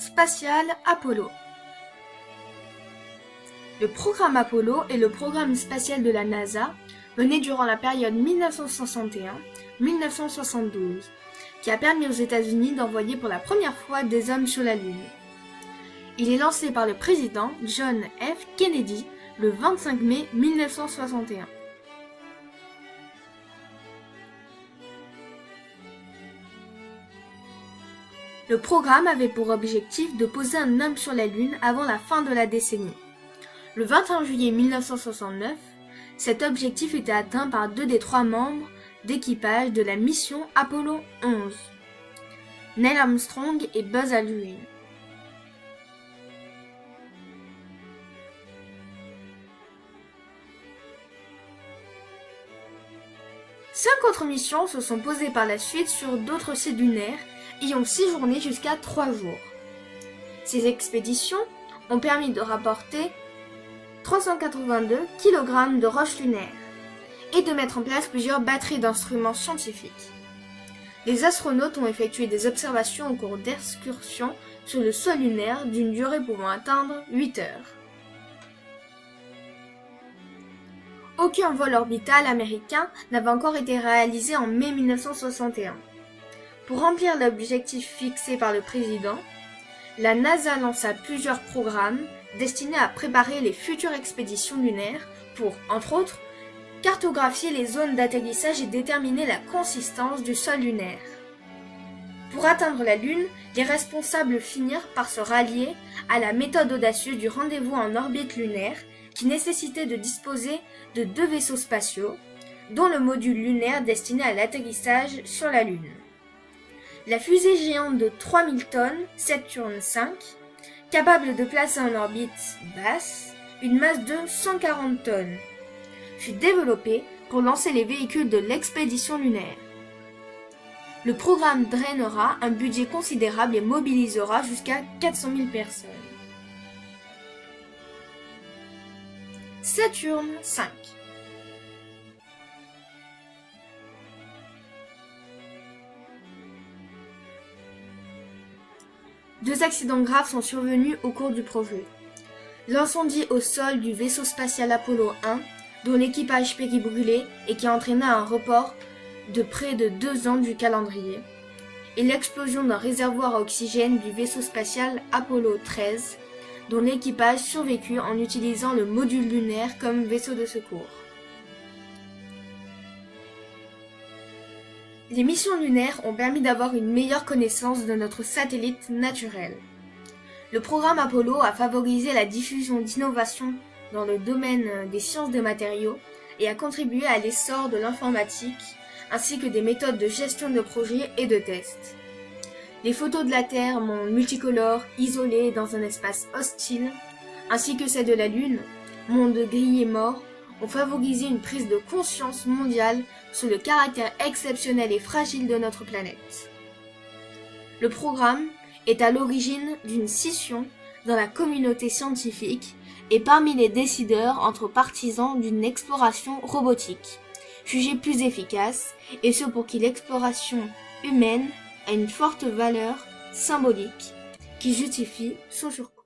spatial Apollo. Le programme Apollo est le programme spatial de la NASA mené durant la période 1961-1972, qui a permis aux États-Unis d'envoyer pour la première fois des hommes sur la Lune. Il est lancé par le président John F. Kennedy le 25 mai 1961. Le programme avait pour objectif de poser un homme sur la Lune avant la fin de la décennie. Le 21 juillet 1969, cet objectif était atteint par 2 des 3 membres d'équipage de la mission Apollo 11, Neil Armstrong et Buzz Aldrin. Cinq autres missions se sont posées par la suite sur d'autres sites lunaires et ont séjourné jusqu'à 3 jours. Ces expéditions ont permis de rapporter 382 kg de roches lunaires et de mettre en place plusieurs batteries d'instruments scientifiques. Les astronautes ont effectué des observations au cours d'excursions sur le sol lunaire d'une durée pouvant atteindre 8 heures. Aucun vol orbital américain n'avait encore été réalisé en mai 1961. Pour remplir l'objectif fixé par le président, la NASA lança plusieurs programmes destinés à préparer les futures expéditions lunaires pour, entre autres, cartographier les zones d'atterrissage et déterminer la consistance du sol lunaire. Pour atteindre la Lune, les responsables finirent par se rallier à la méthode audacieuse du rendez-vous en orbite lunaire qui nécessitait de disposer de 2 vaisseaux spatiaux, dont le module lunaire destiné à l'atterrissage sur la Lune. La fusée géante de 3000 tonnes, Saturn V, capable de placer en orbite basse une masse de 140 tonnes, fut développée pour lancer les véhicules de l'expédition lunaire. Le programme drainera un budget considérable et mobilisera jusqu'à 400 000 personnes. Saturn V. Deux accidents graves sont survenus au cours du projet. L'incendie au sol du vaisseau spatial Apollo 1, dont l'équipage périt brûlé et qui entraîna un report de près de 2 ans du calendrier, et l'explosion d'un réservoir à oxygène du vaisseau spatial Apollo 13, dont l'équipage survécut en utilisant le module lunaire comme vaisseau de secours. Les missions lunaires ont permis d'avoir une meilleure connaissance de notre satellite naturel. Le programme Apollo a favorisé la diffusion d'innovations dans le domaine des sciences des matériaux et a contribué à l'essor de l'informatique ainsi que des méthodes de gestion de projets et de tests. Les photos de la Terre, monde multicolore, isolé dans un espace hostile, ainsi que celles de la Lune, monde gris et mort, ont favorisé une prise de conscience mondiale sur le caractère exceptionnel et fragile de notre planète. Le programme est à l'origine d'une scission dans la communauté scientifique et parmi les décideurs entre partisans d'une exploration robotique, jugée plus efficace, et ceux pour qui l'exploration humaine a une forte valeur symbolique qui justifie son surcoût.